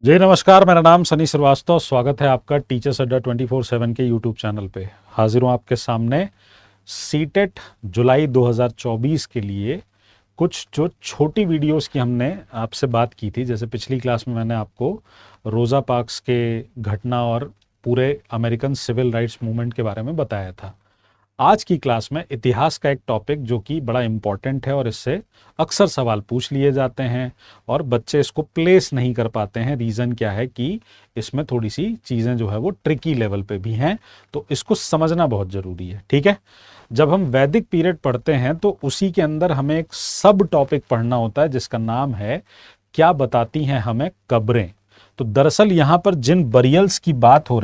जी नमस्कार, मेरा नाम सनी श्रीवास्तव। स्वागत है आपका टीचर्स अड्डा 24/7 के यूट्यूब चैनल पे। हाजिर हूँ आपके सामने सीटेट जुलाई 2024 के लिए कुछ जो छोटी वीडियोस की हमने आपसे बात की थी। जैसे पिछली क्लास में मैंने आपको रोज़ा पार्क्स के घटना और पूरे अमेरिकन सिविल राइट्स मूवमेंट के बारे में बताया था। आज की क्लास में इतिहास का एक टॉपिक जो कि बड़ा इम्पॉर्टेंट है और इससे अक्सर सवाल पूछ लिए जाते हैं और बच्चे इसको प्लेस नहीं कर पाते हैं। रीज़न क्या है कि इसमें थोड़ी सी चीज़ें जो है वो ट्रिकी लेवल पे भी हैं, तो इसको समझना बहुत ज़रूरी है। ठीक है, जब हम वैदिक पीरियड पढ़ते हैं तो उसी के अंदर हमें एक सब टॉपिक पढ़ना होता है जिसका नाम है क्या बताती हैं हमें कब्रें। तो दरअसल यहाँ पर जिन बरियल्स की बात हो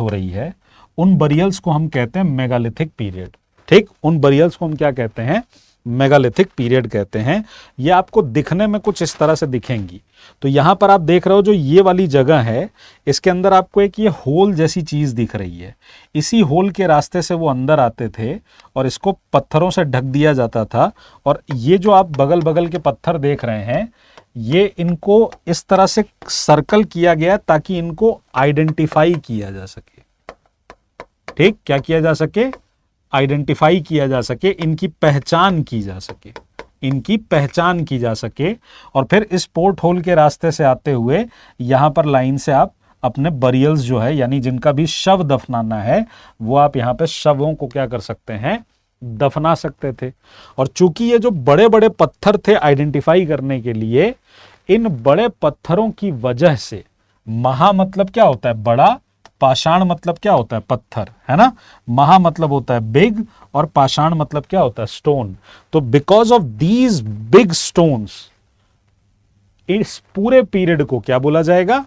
रही है, उन बरियल्स को हम कहते हैं मेगालिथिक पीरियड। ठीक, उन बरियल्स को हम क्या कहते हैं? मेगालिथिक पीरियड कहते हैं। ये आपको दिखने में कुछ इस तरह से दिखेंगी। तो यहां पर आप देख रहे हो जो ये वाली जगह है, इसके अंदर आपको एक ये होल जैसी चीज दिख रही है। इसी होल के रास्ते से वो अंदर आते थे और इसको पत्थरों से ढक दिया जाता था। और ये जो आप बगल बगल के पत्थर देख रहे हैं, ये इनको इस तरह से सर्कल किया गया ताकि इनको आइडेंटिफाई किया जा सके। ठीक, क्या किया जा सके? आइडेंटिफाई किया जा सके, इनकी पहचान की जा सके। और फिर इस पोर्ट होल के रास्ते से आते हुए यहां पर लाइन से आप अपने बरियल्स जो है, यानी जिनका भी शव दफनाना है, वो आप यहां पे शवों को क्या कर सकते हैं? दफना सकते थे। और चूंकि ये जो बड़े बड़े पत्थर थे आइडेंटिफाई करने के लिए, इन बड़े पत्थरों की वजह से, महा मतलब क्या होता है? बड़ा, पाषाण मतलब क्या होता है? पत्थर, है ना। महा मतलब होता है बिग और पाषाण मतलब क्या होता है? स्टोन। तो because of these big stones, इस पूरे पीरियड को क्या बोला जाएगा?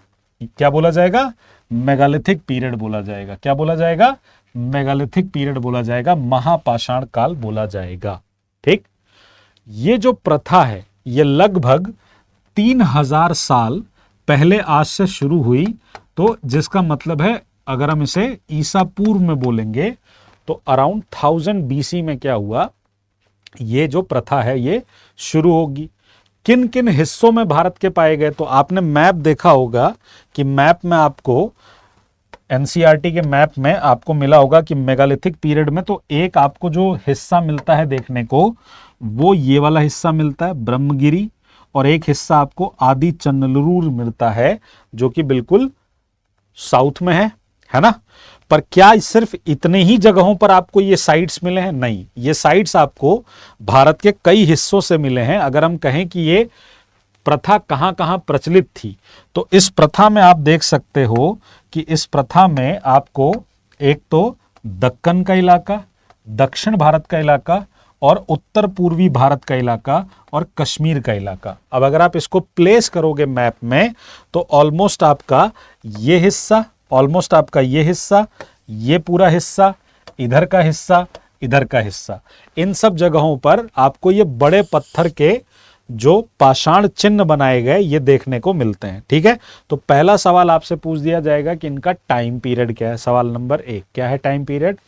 मेगालिथिक पीरियड बोला जाएगा। क्या बोला जाएगा? मेगालिथिक पीरियड बोला जाएगा, महापाषाण काल बोला जाएगा। ठीक, ये जो प्रथा है ये लगभग 3000 साल पहले आज से शुरू हुई। तो जिसका मतलब है अगर हम इसे ईसा पूर्व में बोलेंगे तो अराउंड 1000 BC में क्या हुआ? ये जो प्रथा है ये शुरू होगी। किन किन हिस्सों में भारत के पाए गए? तो आपने मैप देखा होगा कि मैप में आपको, एनसीईआरटी के मैप में आपको मिला होगा कि मेगालिथिक पीरियड में तो एक आपको जो हिस्सा मिलता है देखने को, वो ये वाला हिस्सा मिलता है ब्रह्मगिरी, और एक हिस्सा आपको आदि चंदलुर मिलता है जो कि बिल्कुल साउथ में है ना। पर क्या सिर्फ इतने ही जगहों पर आपको ये साइट्स मिले हैं? नहीं, ये साइट्स आपको भारत के कई हिस्सों से मिले हैं। अगर हम कहें कि ये प्रथा कहां कहां प्रचलित थी, तो इस प्रथा में आप देख सकते हो कि इस प्रथा में आपको एक तो दक्कन का इलाका, दक्षिण भारत का इलाका और उत्तर पूर्वी भारत का इलाका और कश्मीर का इलाका। अब अगर आप इसको प्लेस करोगे मैप में तो ऑलमोस्ट आपका ये हिस्सा, ये पूरा हिस्सा, इधर का हिस्सा, इधर का हिस्सा, इन सब जगहों पर आपको ये बड़े पत्थर के जो पाषाण चिन्ह बनाए गए ये देखने को मिलते हैं। ठीक है, तो पहला सवाल आपसे पूछ दिया जाएगा कि इनका टाइम पीरियड क्या है। सवाल नंबर 1, क्या है time period?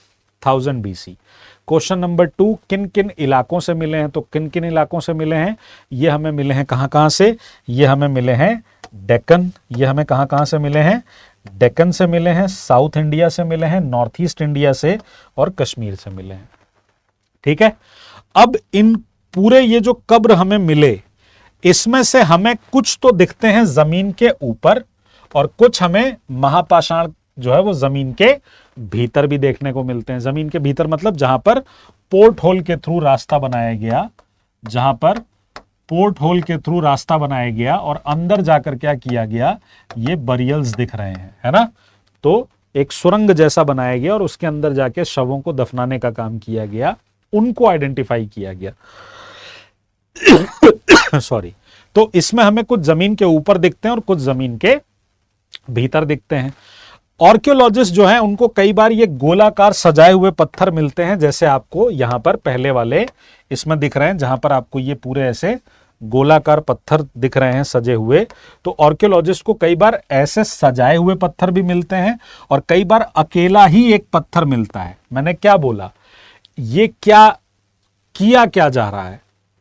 1000 BC। Question number 2, किन किन इलाकों से मिले हैं? तो किन किन इलाकों से मिले हैं? ये हमें मिले हैं कहां से? ये हमें मिले हैं डेक्कन। ये हमें कहां से मिले हैं? डेक्कन से मिले हैं, साउथ इंडिया से मिले हैं, नॉर्थ ईस्ट इंडिया से और कश्मीर से मिले हैं। ठीक है, अब इन पूरे ये जो कब्र हमें मिले, इसमें से हमें कुछ तो दिखते हैं जमीन के ऊपर और कुछ हमें महापाषाण जो है वो जमीन के भीतर भी देखने को मिलते हैं। जमीन के भीतर मतलब जहां पर पोर्ट होल के थ्रू रास्ता बनाया गया, और अंदर जाकर क्या किया गया? ये बरियल्स दिख रहे हैं, है ना। तो एक सुरंग जैसा बनाया गया और उसके अंदर जाके शवों को दफनाने का काम किया गया, उनको आइडेंटिफाई किया गया। सॉरी। तो इसमें हमें कुछ जमीन के ऊपर दिखते हैं और कुछ जमीन के भीतर दिखते हैं। आर्कियोलॉजिस्ट जो हैं उनको कई बार ये गोलाकार सजाए हुए पत्थर मिलते हैं, जैसे आपको यहां पर पहले वाले इसमें दिख रहे हैं, जहां पर आपको ये पूरे ऐसे गोलाकार पत्थर दिख रहे हैं सजे हुए। तो आर्कियोलॉजिस्ट को कई बार ऐसे सजाए हुए पत्थर भी मिलते हैं और कई बार अकेला ही एक पत्थर मिलता है। मैंने क्या बोला? ये क्या किया क्या जा रहा है?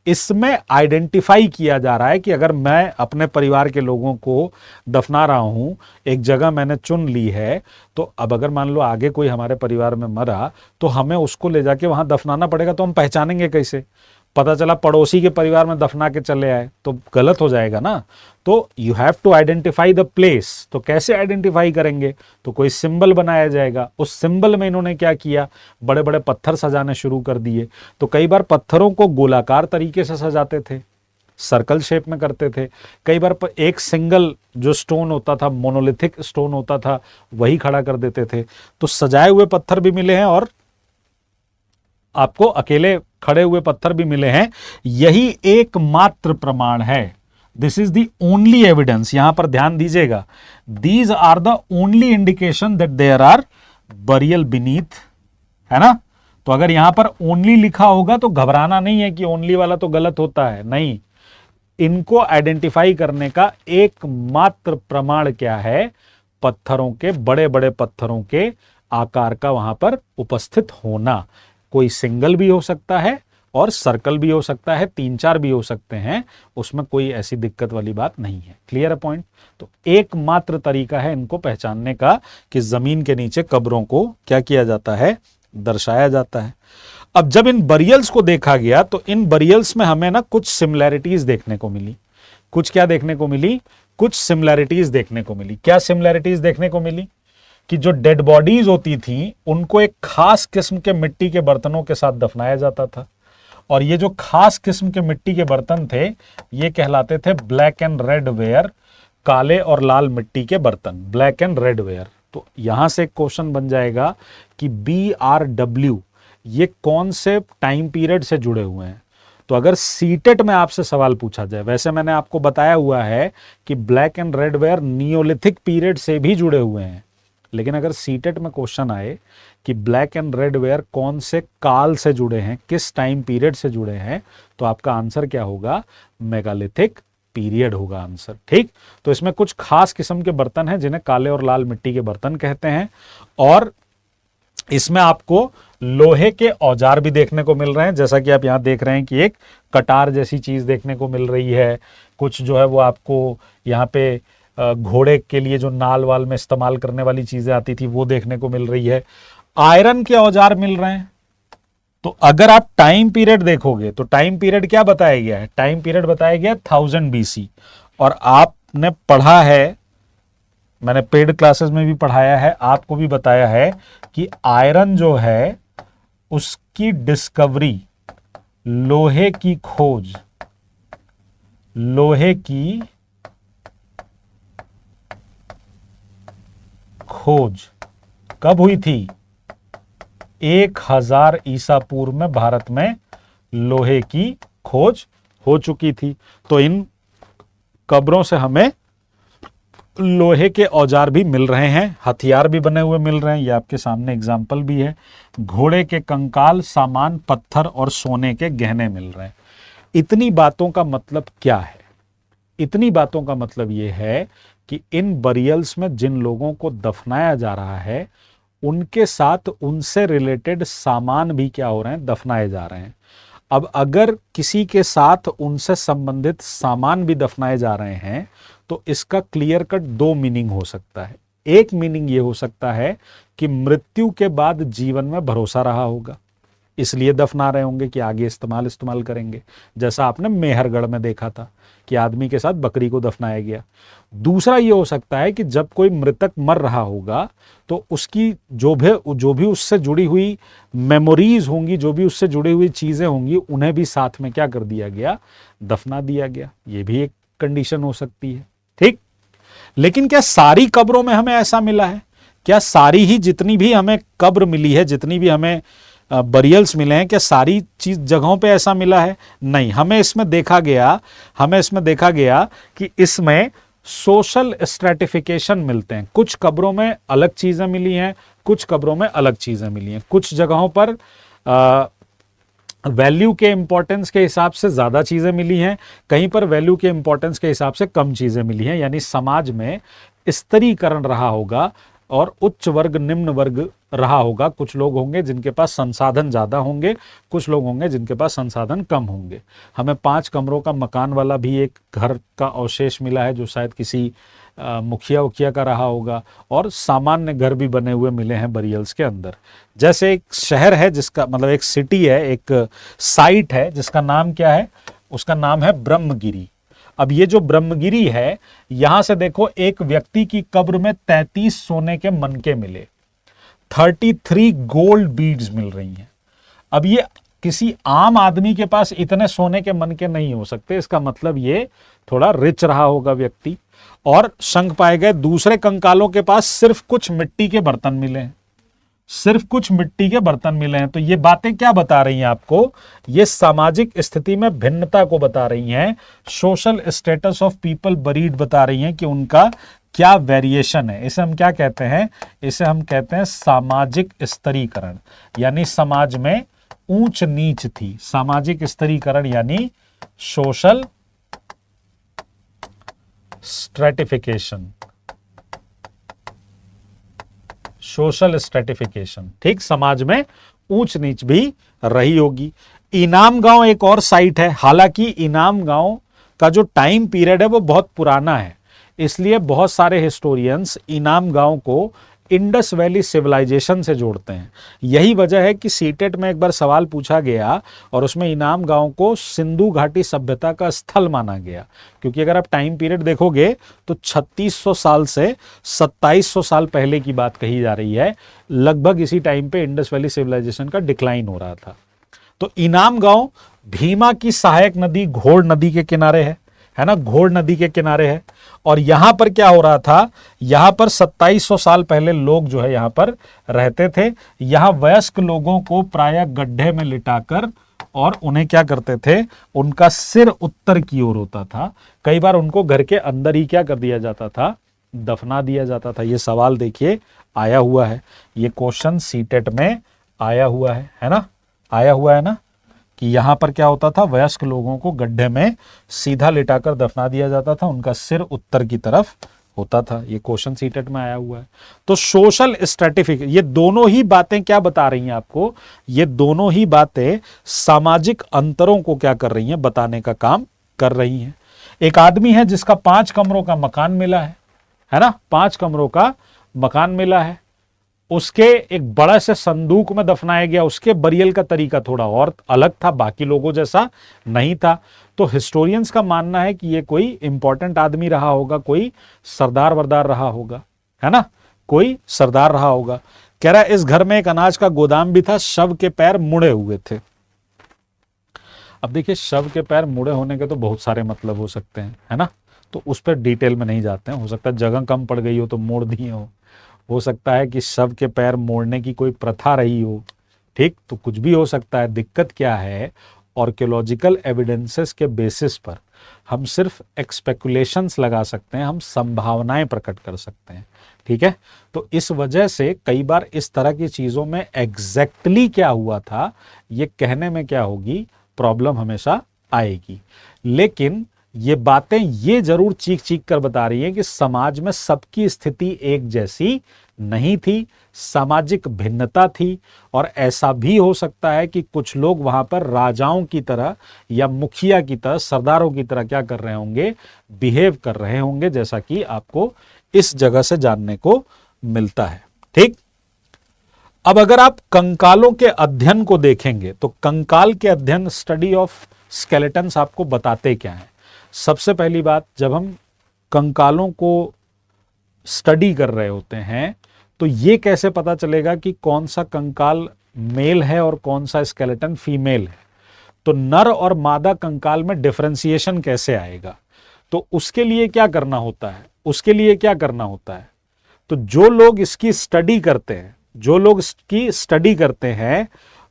इसमें आइडेंटिफाई किया जा रहा है कि अगर मैं अपने परिवार के लोगों को दफना रहा हूं, एक जगह मैंने चुन ली है, तो अब अगर मान लो आगे कोई हमारे परिवार में मरा तो हमें उसको ले जाके वहां दफनाना पड़ेगा, तो हम पहचानेंगे कैसे? पता चला पड़ोसी के परिवार में दफना के चले आए तो गलत हो जाएगा ना। तो you have to identify the place. तो कैसे आइडेंटिफाई करेंगे? तो कोई सिंबल बनाया जाएगा। उस सिंबल में इन्होंने क्या किया, बड़े बड़े पत्थर सजाने शुरू कर दिए। तो कई बार पत्थरों को गोलाकार तरीके से सजाते थे, सर्कल शेप में करते थे। कई बार एक सिंगल जो स्टोन होता था, मोनोलिथिक स्टोन होता था, वही खड़ा कर देते थे। तो सजाए हुए पत्थर भी मिले हैं और आपको अकेले खड़े हुए पत्थर भी मिले हैं। यही एकमात्र प्रमाण है। This is the only evidence. यहां पर ध्यान दीजिएगा, these are the only indication that there are burial beneath, है ना। तो अगर यहां पर ओनली लिखा होगा तो घबराना नहीं है कि ओनली वाला तो गलत होता है, नहीं। इनको आइडेंटिफाई करने का एकमात्र प्रमाण क्या है? पत्थरों के, बड़े बड़े पत्थरों के आकार का वहां पर उपस्थित होना। कोई सिंगल भी हो सकता है और सर्कल भी हो सकता है, 3-4 भी हो सकते हैं, उसमें कोई ऐसी दिक्कत वाली बात नहीं है। क्लियर है पॉइंट? तो एकमात्र तरीका है इनको पहचानने का कि जमीन के नीचे कब्रों को क्या किया जाता है, दर्शाया जाता है। अब जब इन बरियल्स को देखा गया तो इन बरियल्स में हमें ना कुछ सिमिलैरिटीज देखने को मिली। कुछ क्या देखने को मिली? कुछ सिमिलैरिटीज देखने को मिली। क्या सिमिलैरिटीज देखने को मिली? कि जो डेड बॉडीज होती थी उनको एक खास किस्म के मिट्टी के बर्तनों के साथ दफनाया जाता था, और ये जो खास किस्म के मिट्टी के बर्तन थे ये कहलाते थे ब्लैक एंड रेड वेयर, काले और लाल मिट्टी के बर्तन, ब्लैक एंड रेड वेयर। तो यहां से एक क्वेश्चन बन जाएगा कि BRW ये कौन से टाइम पीरियड से जुड़े हुए हैं? तो अगर सीटेट में आपसे सवाल पूछा जाए, वैसे मैंने आपको बताया हुआ है कि black and red ware Neolithic period से भी जुड़े हुए हैं, लेकिन अगर सीटेट में क्वेश्चन आए कि ब्लैक एंड रेड वेयर कौन से काल से जुड़े हैं, किस टाइम पीरियड से जुड़े हैं, तो आपका आंसर क्या होगा? मेगालिथिक पीरियड होगा आंसर। ठीक, तो इसमें कुछ खास किस्म के बर्तन हैं जिन्हें काले और लाल मिट्टी के बर्तन कहते हैं, और इसमें आपको लोहे के औजार भी देखने को मिल रहे हैं। जैसा कि आप यहां देख रहे हैं कि एक कटार जैसी चीज देखने को मिल रही है, कुछ जो है वो आपको यहाँ पे घोड़े के लिए जो नाल वाल में इस्तेमाल करने वाली चीजें आती थी वो देखने को मिल रही है। आयरन के औजार मिल रहे हैं। तो अगर आप टाइम पीरियड देखोगे तो टाइम पीरियड क्या बताया गया है? टाइम पीरियड बताया गया 1000 BC, और आपने पढ़ा है, मैंने पेड क्लासेस में भी पढ़ाया है, आपको भी बताया है कि आयरन जो है उसकी डिस्कवरी, लोहे की खोज, लोहे की खोज कब हुई थी? 1000 ईसा पूर्व में भारत में लोहे की खोज हो चुकी थी। तो इन कब्रों से हमें लोहे के औजार भी मिल रहे हैं, हथियार भी बने हुए मिल रहे हैं, ये आपके सामने एग्जाम्पल भी है। घोड़े के कंकाल, सामान, पत्थर और सोने के गहने मिल रहे हैं। इतनी बातों का मतलब क्या है? इतनी बातों का मतलब ये है कि इन बरियल्स में जिन लोगों को दफनाया जा रहा है उनके साथ उनसे रिलेटेड सामान भी क्या हो रहे हैं? दफनाए जा रहे हैं। अब अगर किसी के साथ उनसे संबंधित सामान भी दफनाए जा रहे हैं तो इसका क्लियर कट 2 मीनिंग हो सकता है। एक मीनिंग ये हो सकता है कि मृत्यु के बाद जीवन में भरोसा रहा होगा, इसलिए दफना रहे होंगे कि आगे इस्तेमाल करेंगे, जैसा आपने मेहरगढ़ में देखा था कि आदमी के साथ बकरी को दफनाया गया। दूसरा ये हो सकता है कि जब कोई मृतक मर रहा होगा तो उसकी जो भी उससे जुड़ी हुई मेमोरीज होंगी, जो भी उससे जुड़ी हुई चीजें होंगी, उन्हें भी साथ में क्या कर दिया गया? दफना दिया गया। ये भी एक कंडीशन हो सकती है। ठीक, लेकिन क्या सारी कब्रों में हमें ऐसा मिला है? क्या सारी ही जितनी भी हमें कब्र मिली है, जितनी भी हमें बरियल्स मिले हैं, क्या सारी चीज जगहों पे ऐसा मिला है? नहीं। हमें इसमें देखा गया कि इसमें सोशल स्ट्रेटिफिकेशन मिलते हैं। कुछ कब्रों में अलग चीजें मिली हैं, कुछ कब्रों में अलग चीजें मिली हैं। कुछ जगहों पर वैल्यू के इंपॉर्टेंस के हिसाब से ज्यादा चीजें मिली हैं, कहीं पर वैल्यू के इंपॉर्टेंस के हिसाब से कम चीजें मिली हैं। यानी समाज में स्तरीकरण रहा होगा, और उच्च वर्ग निम्न वर्ग रहा होगा। कुछ लोग होंगे जिनके पास संसाधन ज़्यादा होंगे, कुछ लोग होंगे जिनके पास संसाधन कम होंगे। हमें 5 कमरों का मकान वाला भी एक घर का अवशेष मिला है जो शायद किसी मुखिया उखिया का रहा होगा, और सामान्य घर भी बने हुए मिले हैं बरियल्स के अंदर। जैसे एक शहर है जिसका मतलब एक सिटी है, एक साइट है जिसका नाम क्या है, उसका नाम है ब्रह्मगिरी। अब ये जो ब्रह्मगिरी है, यहां से देखो एक व्यक्ति की कब्र में 33 सोने के मनके मिले, 33 गोल्ड बीड्स मिल रही हैं। अब ये किसी आम आदमी के पास इतने सोने के मनके नहीं हो सकते, इसका मतलब ये थोड़ा रिच रहा होगा व्यक्ति। और शंख पाए गए, दूसरे कंकालों के पास सिर्फ कुछ मिट्टी के बर्तन मिले हैं, सिर्फ कुछ मिट्टी के बर्तन मिले हैं। तो ये बातें क्या बता रही हैं आपको, ये सामाजिक स्थिति में भिन्नता को बता रही हैं, social status of people buried बता रही हैं कि उनका क्या वेरिएशन है। इसे हम क्या कहते हैं, इसे हम कहते हैं सामाजिक स्तरीकरण, यानी समाज में ऊंच नीच थी। सामाजिक स्तरीकरण यानी सोशल स्ट्रेटिफिकेशन, सोशल स्ट्रेटिफिकेशन, ठीक, समाज में ऊंच नीच भी रही होगी। इनाम गांव एक और साइट है, हालांकि इनाम गांव का जो टाइम पीरियड है वो बहुत पुराना है, इसलिए बहुत सारे हिस्टोरियंस इनाम गांव को इंडस वैली सिविलाइजेशन से जोड़ते हैं। यही वजह है कि सीटेट में एक बार सवाल पूछा गया और उसमें इनाम गांव को सिंधु घाटी सभ्यता का स्थल माना गया, क्योंकि अगर आप टाइम पीरियड देखोगे तो 3600 साल से 2700 साल पहले की बात कही जा रही है। लगभग इसी टाइम पे इंडस वैली सिविलाइजेशन का डिक्लाइन हो रहा था। तो इनाम गांव भीमा की सहायक नदी घोड़ नदी के किनारे है ना, घोड़ नदी के किनारे है। और यहां पर क्या हो रहा था, यहां पर 2700 साल पहले लोग जो है यहां पर रहते थे। यहां वयस्क लोगों को प्रायः गड्ढे में लिटाकर और उन्हें क्या करते थे, उनका सिर उत्तर की ओर होता था। कई बार उनको घर के अंदर ही क्या कर दिया जाता था, दफना दिया जाता था। ये सवाल देखिए आया हुआ है, ये क्वेश्चन सीटेट में आया हुआ है ना, आया हुआ है ना, कि यहां पर क्या होता था, वयस्क लोगों को गड्ढे में सीधा लिटाकर दफना दिया जाता था, उनका सिर उत्तर की तरफ होता था। ये क्वेश्चन सीटेट में आया हुआ है। तो सोशल स्ट्रेटिफिकेशन, ये दोनों ही बातें क्या बता रही हैं आपको, ये दोनों ही बातें सामाजिक अंतरों को क्या कर रही हैं, बताने का काम कर रही हैं। एक आदमी है जिसका 5 कमरों का मकान मिला है ना, 5 कमरों का मकान मिला है, उसके एक बड़ा से संदूक में दफनाया गया। उसके बरियल का तरीका थोड़ा और अलग था, बाकी लोगों जैसा नहीं था। तो हिस्टोरियंस का मानना है कि ये कोई इंपॉर्टेंट आदमी रहा होगा, कोई सरदार वरदार रहा होगा, है ना, कोई सरदार रहा होगा। कह रहा है इस घर में एक अनाज का गोदाम भी था, शव के पैर मुड़े हुए थे। अब देखिए, शव के पैर मुड़े होने के तो बहुत सारे मतलब हो सकते हैं, है ना, तो उस पर डिटेल में नहीं जाते हैं। हो सकता है जगह कम पड़ गई हो तो मोड़ दिए हो सकता है कि शव के पैर मोड़ने की कोई प्रथा रही हो, ठीक, तो कुछ भी हो सकता है। दिक्कत क्या है, आर्कियोलॉजिकल एविडेंसेस के बेसिस पर हम सिर्फ एक्सपेकुलेशंस लगा सकते हैं, हम संभावनाएं प्रकट कर सकते हैं, ठीक है। तो इस वजह से कई बार इस तरह की चीजों में एग्जैक्टली क्या हुआ था ये कहने में क्या होगी, प्रॉब्लम हमेशा आएगी। लेकिन ये बातें ये जरूर चीख चीख कर बता रही हैं कि समाज में सबकी स्थिति एक जैसी नहीं थी, सामाजिक भिन्नता थी। और ऐसा भी हो सकता है कि कुछ लोग वहां पर राजाओं की तरह या मुखिया की तरह, सरदारों की तरह क्या कर रहे होंगे, बिहेव कर रहे होंगे, जैसा कि आपको इस जगह से जानने को मिलता है, ठीक। अब अगर आप कंकालों के अध्ययन को देखेंगे तो कंकाल के अध्ययन, स्टडी ऑफ स्केलेटन्स, आपको बताते क्या है। सबसे पहली बात, जब हम कंकालों को स्टडी कर रहे होते हैं तो ये कैसे पता चलेगा कि कौन सा कंकाल मेल है और कौन सा स्केलेटन फीमेल है। तो नर और मादा कंकाल में डिफरेंशिएशन कैसे आएगा, तो उसके लिए क्या करना होता है, उसके लिए क्या करना होता है, तो जो लोग इसकी स्टडी करते हैं, जो लोग इसकी स्टडी करते हैं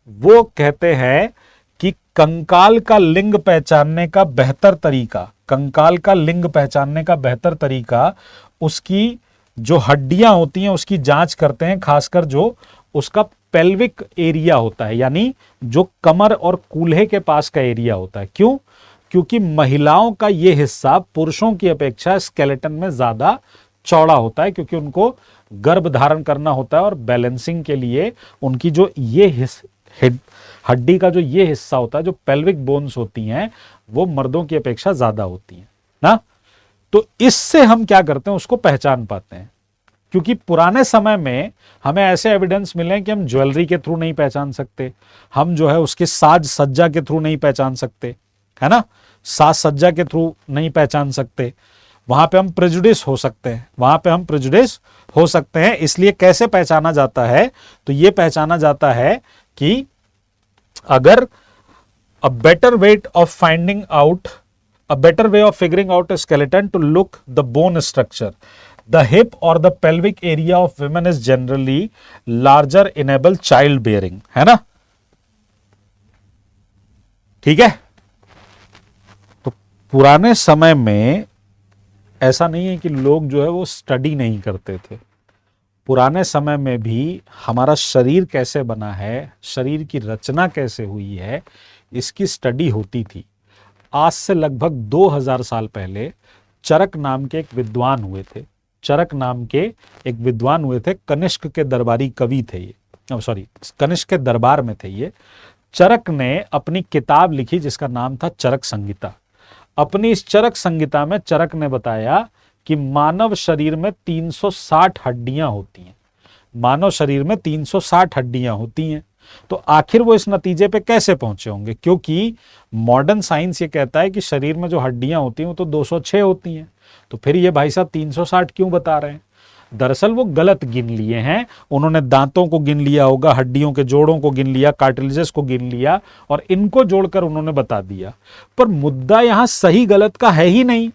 वो कहते हैं कि कंकाल का लिंग पहचानने का बेहतर तरीका, कंकाल का लिंग पहचानने का बेहतर तरीका उसकी जो हड्डियां होती हैं उसकी जांच करते हैं, खासकर जो उसका पेल्विक एरिया होता है, यानी जो कमर और कूल्हे के पास का एरिया होता है। क्यों? क्योंकि महिलाओं का यह हिस्सा पुरुषों की अपेक्षा स्केलेटन में ज्यादा चौड़ा होता है, क्योंकि उनको गर्भ धारण करना होता है और बैलेंसिंग के लिए उनकी जो ये हड्डी का जो ये हिस्सा होता है, जो पेल्विक बोन्स होती हैं, वो मर्दों की अपेक्षा ज्यादा होती हैं ना। तो इससे हम क्या करते हैं, उसको पहचान पाते हैं। क्योंकि पुराने समय में हमें ऐसे एविडेंस मिले हैं कि हम ज्वेलरी के थ्रू नहीं पहचान सकते, हम जो है उसके साज सज्जा के थ्रू नहीं पहचान सकते, है ना, साज सज्जा के थ्रू नहीं पहचान सकते। वहां पे हम प्रेजुडिस हो सकते हैं, वहां पे हम प्रेजुडिस हो सकते हैं। इसलिए कैसे पहचाना जाता है, तो ये पहचाना जाता है कि अगर a better way of figuring out a skeleton to look the bone structure, the hip or the pelvic area of women is generally larger, enable child bearing, है ना। ठीक है, तो पुराने समय में ऐसा नहीं है कि लोग जो है वो स्टडी नहीं करते थे। पुराने समय में भी हमारा शरीर कैसे बना है, शरीर की रचना कैसे हुई है, इसकी स्टडी होती थी। आज से लगभग 2000 साल पहले चरक नाम के एक विद्वान हुए थे, चरक नाम के एक विद्वान हुए थे, कनिष्क के दरबारी कवि थे ये, कनिष्क के दरबार में थे ये। चरक ने अपनी किताब लिखी जिसका नाम था चरक संहिता। अपनी इस चरक संहिता में चरक ने बताया कि मानव शरीर में 360 हड्डियां होती हैं, मानव शरीर में 360 हड्डियां होती हैं। तो आखिर वो इस नतीजे पे कैसे पहुंचे होंगे, क्योंकि मॉडर्न साइंस ये कहता है कि शरीर में जो हड्डियां होती हैं वो तो 206 होती हैं, तो फिर ये भाई साहब 360 क्यों बता रहे हैं। दरअसल वो गलत गिन लिए हैं, उन्होंने दांतों को गिन लिया होगा, हड्डियों के जोड़ों को गिन लिया, कार्टिलेजेस को गिन लिया और इनको जोड़कर उन्होंने बता दिया। पर मुद्दा यहां सही गलत का है ही नहीं।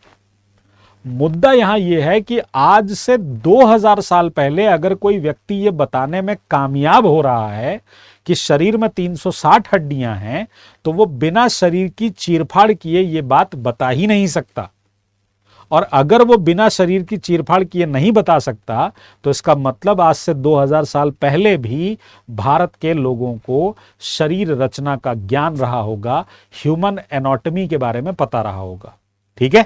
मुद्दा यहां यह है कि आज से 2000 साल पहले अगर कोई व्यक्ति ये बताने में कामयाब हो रहा है कि शरीर में 360 हड्डियां हैं, तो वो बिना शरीर की चीरफाड़ किए ये बात बता ही नहीं सकता। और अगर वो बिना शरीर की चीरफाड़ किए नहीं बता सकता, तो इसका मतलब आज से 2000 साल पहले भी भारत के लोगों को शरीर रचना का ज्ञान रहा होगा, ह्यूमन एनाटॉमी के बारे में पता रहा होगा। ठीक है,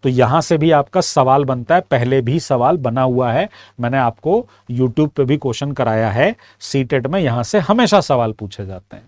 तो यहां से भी आपका सवाल बनता है, पहले भी सवाल बना हुआ है, मैंने आपको YouTube पे भी क्वेश्चन कराया है, सीटेट में यहां से हमेशा सवाल पूछे जाते हैं।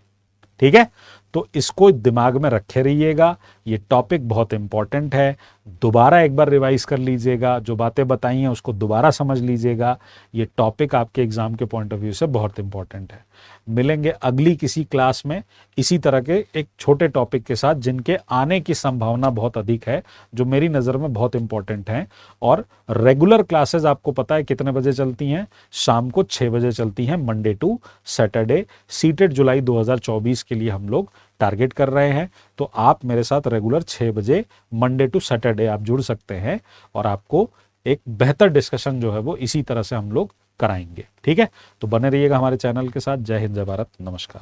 ठीक है, तो इसको दिमाग में रखे रहिएगा, ये टॉपिक बहुत इंपॉर्टेंट है। दोबारा एक बार रिवाइज कर लीजिएगा, जो बातें बताई हैं उसको दोबारा समझ लीजिएगा। ये टॉपिक आपके एग्जाम के पॉइंट ऑफ व्यू से बहुत इंपॉर्टेंट है। मिलेंगे अगली किसी क्लास में इसी तरह के एक छोटे टॉपिक के साथ, जिनके आने की संभावना बहुत अधिक है, जो मेरी नज़र में बहुत इंपॉर्टेंट हैं। और रेगुलर क्लासेस आपको पता है कितने बजे चलती हैं, शाम को 6 बजे चलती हैं, मंडे टू सैटरडे। सीटेट जुलाई 2024 के लिए हम लोग टारगेट कर रहे हैं, तो आप मेरे साथ रेगुलर 6 बजे मंडे टू सैटरडे आप जुड़ सकते हैं और आपको एक बेहतर डिस्कशन जो है वो इसी तरह से हम लोग कराएंगे। ठीक है, तो बने रहिएगा हमारे चैनल के साथ। जय हिंद, जय भारत, नमस्कार।